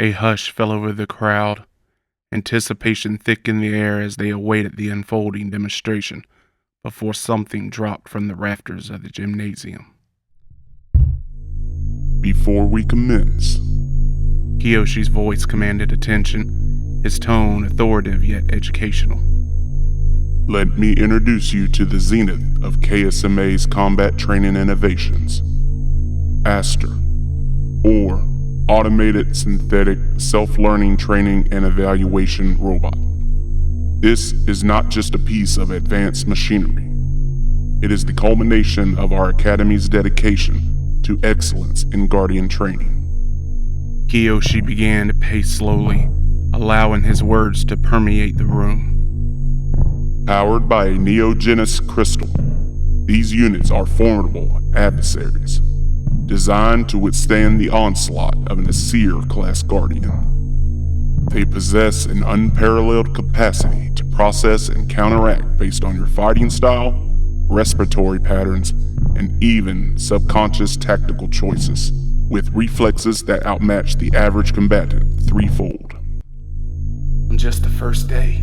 A hush fell over the crowd. Anticipation thickened the air as they awaited the unfolding demonstration before something dropped from the rafters of the gymnasium. Before we commence, Kiyoshi's voice commanded attention, his tone authoritative yet educational. Let me introduce you to the zenith of KSMA's combat training innovations, A.S.S.T.E.R, or Automated Synthetic Self-Learning Training and Evaluation Robot. This is not just a piece of advanced machinery. It is the culmination of our Academy's dedication to excellence in Guardian training. Kiyoshi began to pace slowly, allowing his words to permeate the room. Powered by a neogenous crystal, these units are formidable adversaries, designed to withstand the onslaught of an A.S.S.T.E.R class Guardian. They possess an unparalleled capacity to process and counteract based on your fighting style, respiratory patterns, and even subconscious tactical choices, with reflexes that outmatch the average combatant threefold. On just the first day,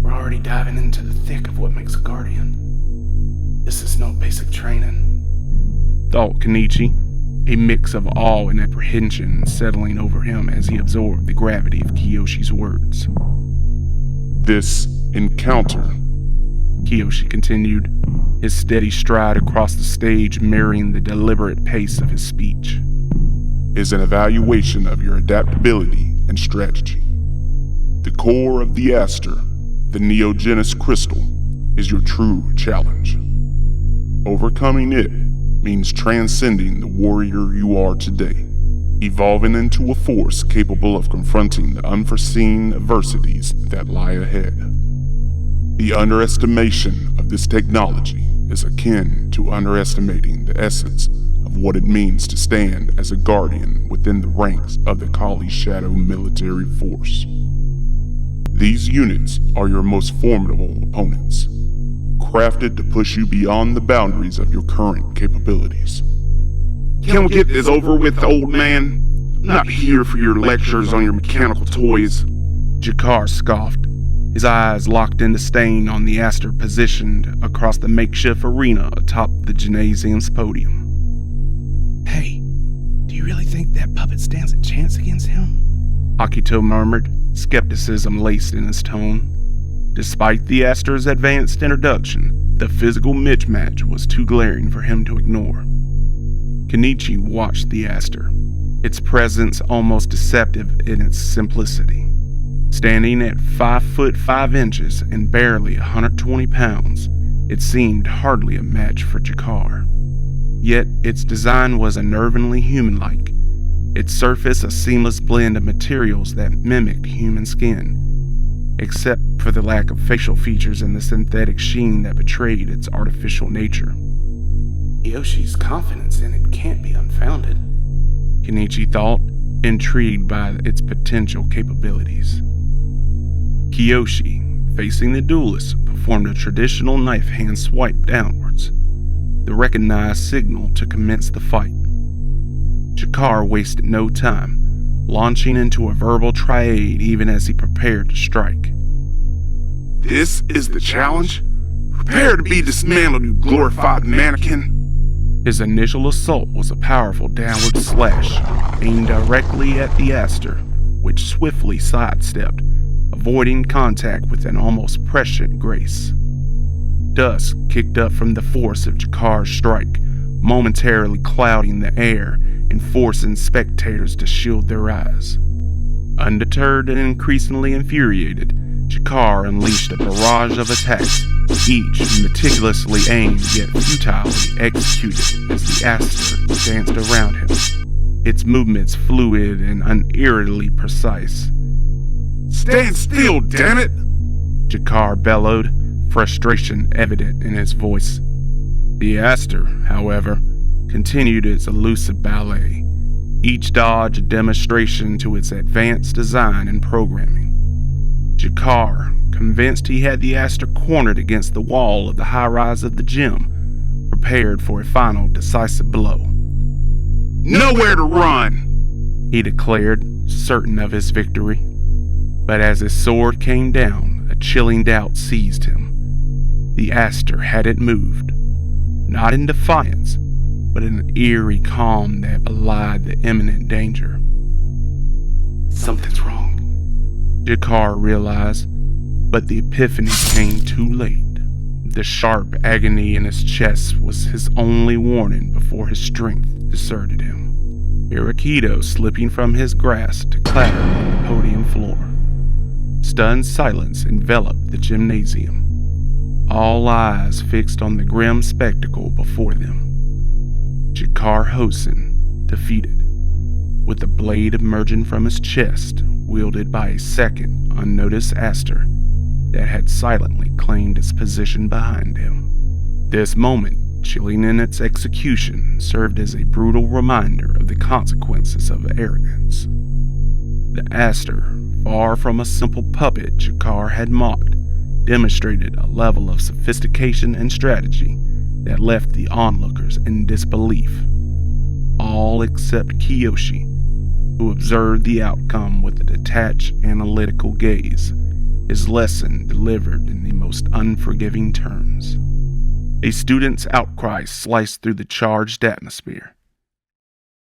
we're already diving into the thick of what makes a Guardian. This is no basic training, thought Kenichi, a mix of awe and apprehension settling over him as he absorbed the gravity of Kiyoshi's words. This encounter, Kiyoshi continued, his steady stride across the stage mirroring the deliberate pace of his speech, is an evaluation of your adaptability and strategy. The core of the A.S.S.T.E.R, the neogenous crystal, is your true challenge. Overcoming it means transcending the warrior you are today, evolving into a force capable of confronting the unforeseen adversities that lie ahead. The underestimation of this technology is akin to underestimating the essence of what it means to stand as a guardian within the ranks of the Kali Shadow military force. These units are your most formidable opponents, crafted to push you beyond the boundaries of your current capabilities. Can we get this over with, old man? I'm not here for your lectures on your mechanical toys. Jakar scoffed, his eyes locked in disdain on the A.S.S.T.E.R positioned across the makeshift arena atop the gymnasium's podium. Hey, do you really think that puppet stands a chance against him? Akito murmured, skepticism laced in his tone. Despite the A.S.S.T.E.R's advanced introduction, the physical mismatch was too glaring for him to ignore. Kenichi watched the A.S.S.T.E.R, its presence almost deceptive in its simplicity. Standing at 5 foot 5 inches and barely 120 pounds, it seemed hardly a match for Jakar. Yet its design was unnervingly human-like, its surface a seamless blend of materials that mimicked human skin, except for the lack of facial features and the synthetic sheen that betrayed its artificial nature. Kiyoshi's confidence in it can't be unfounded, Kenichi thought, intrigued by its potential capabilities. Kiyoshi, facing the duelist, performed a traditional knife hand swipe downwards, the recognized signal to commence the fight. Jakar wasted no time, launching into a verbal triade even as he prepared to strike. This is the challenge? Prepare to be dismantled, you glorified mannequin! His initial assault was a powerful downward slash, aimed directly at the A.S.S.T.E.R, which swiftly sidestepped, avoiding contact with an almost prescient grace. Dust kicked up from the force of Jakar's strike, momentarily clouding the air and forcing spectators to shield their eyes. Undeterred and increasingly infuriated, Jakar unleashed a barrage of attacks, each meticulously aimed yet futilely executed as the A.S.S.T.E.R danced around him, its movements fluid and unearthly precise. Stand still, damn it! Jakar bellowed, frustration evident in his voice. The A.S.S.T.E.R, however, continued its elusive ballet, each dodge a demonstration to its advanced design and programming. Jakar, convinced he had the A.S.S.T.E.R cornered against the wall of the high-rise of the gym, prepared for a final decisive blow. Nowhere to run! he declared, certain of his victory. But as his sword came down, a chilling doubt seized him. The A.S.S.T.E.R hadn't moved, not in defiance, but in an eerie calm that belied the imminent danger. Something's wrong, Jakar realized, but the epiphany came too late. The sharp agony in his chest was his only warning before his strength deserted him. Hirokido slipping from his grasp to clatter on the podium floor. Stunned silence enveloped the gymnasium, all eyes fixed on the grim spectacle before them. Jakar Housen, defeated, with the blade emerging from his chest, wielded by a second, unnoticed A.S.S.T.E.R that had silently claimed its position behind him. This moment, chilling in its execution, served as a brutal reminder of the consequences of arrogance. The A.S.S.T.E.R, far from a simple puppet Jakar had mocked, demonstrated a level of sophistication and strategy that left the onlookers in disbelief, all except Kiyoshi, who observed the outcome with a detached, analytical gaze, his lesson delivered in the most unforgiving terms. A student's outcry sliced through the charged atmosphere.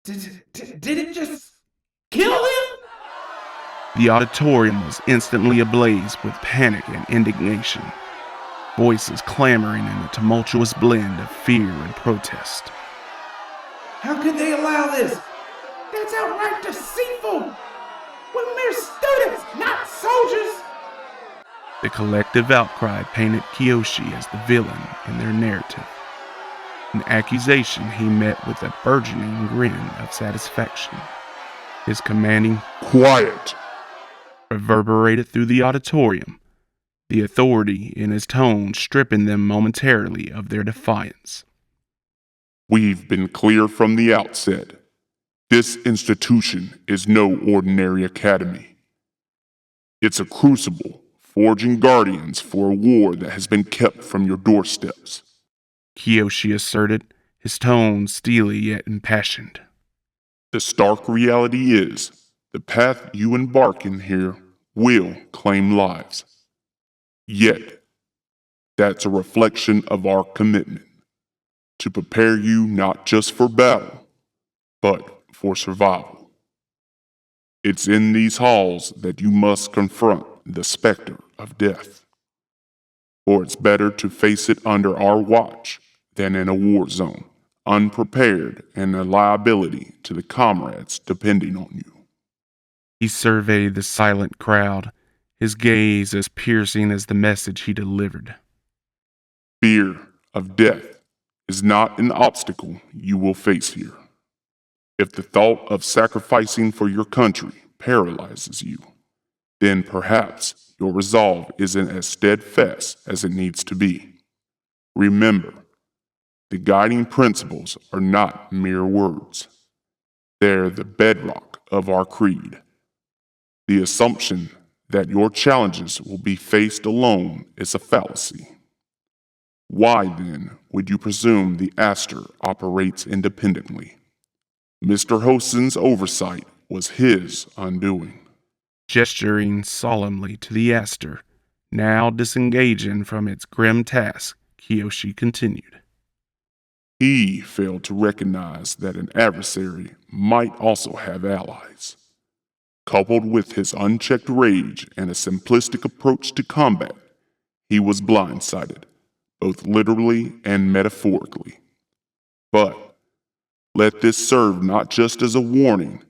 Did it just kill him? The auditorium was instantly ablaze with panic and indignation, voices clamoring in a tumultuous blend of fear and protest. How could they allow this? That's outright deceitful! We're mere students, not soldiers! The collective outcry painted Kiyoshi as the villain in their narrative, an accusation he met with a burgeoning grin of satisfaction. His commanding Quiet! reverberated through the auditorium, the authority in his tone stripping them momentarily of their defiance. We've been clear from the outset. This institution is no ordinary academy. It's a crucible, forging guardians for a war that has been kept from your doorsteps, Kiyoshi asserted, his tone steely yet impassioned. The stark reality is, the path you embark in here will claim lives. Yet, that's a reflection of our commitment to prepare you not just for battle, but for survival. It's in these halls that you must confront the specter of death. Or it's better to face it under our watch than in a war zone, unprepared and a liability to the comrades depending on you. He surveyed the silent crowd, his gaze as piercing as the message he delivered. Fear of death is not an obstacle you will face here. If the thought of sacrificing for your country paralyzes you, then perhaps your resolve isn't as steadfast as it needs to be. Remember, the guiding principles are not mere words. They're the bedrock of our creed. The assumption that your challenges will be faced alone is a fallacy. Why, then, would you presume the A.S.S.T.E.R operates independently? Mr. Housen's oversight was his undoing. Gesturing solemnly to the A.S.S.T.E.R, now disengaging from its grim task, Kiyoshi continued. He failed to recognize that an adversary might also have allies. Coupled with his unchecked rage and a simplistic approach to combat, he was blindsided, both literally and metaphorically. But let this serve not just as a warning,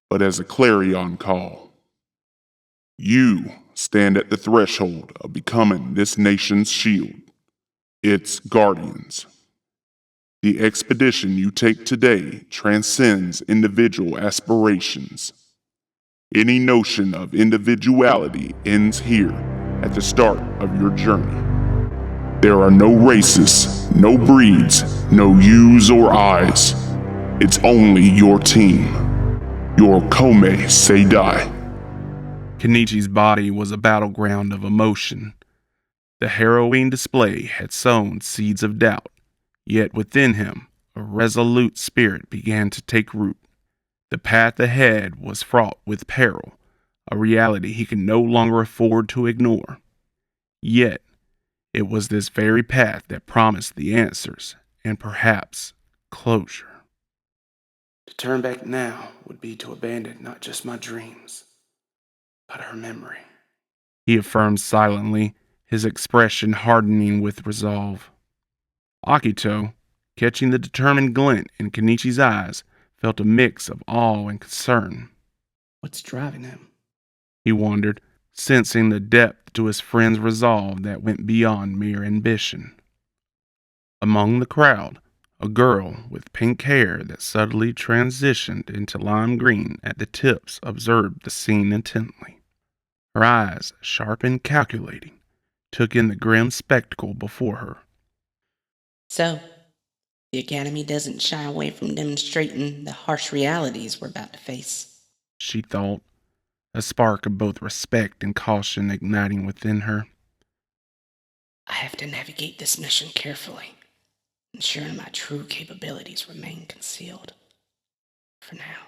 but as a clarion call. You stand at the threshold of becoming this nation's shield, its guardians. The expedition you take today transcends individual aspirations. Any notion of individuality ends here at the start of your journey. There are no races, no breeds, no yous or I's. It's only your team. Your Koumei Seidai. Kenichi's body was a battleground of emotion. The harrowing display had sown seeds of doubt, yet within him, a resolute spirit began to take root. The path ahead was fraught with peril, a reality he could no longer afford to ignore. Yet, it was this very path that promised the answers and perhaps closure. To turn back now would be to abandon not just my dreams, but her memory, he affirmed silently, his expression hardening with resolve. Akito, catching the determined glint in Kenichi's eyes, felt a mix of awe and concern. What's driving him? He wondered, sensing the depth to his friend's resolve that went beyond mere ambition. Among the crowd, a girl with pink hair that subtly transitioned into lime green at the tips observed the scene intently. Her eyes, sharp and calculating, took in the grim spectacle before her. So, the Academy doesn't shy away from demonstrating the harsh realities we're about to face, She thought, a spark of both respect and caution igniting within her. I have to navigate this mission carefully, ensuring my true capabilities remain concealed. For now.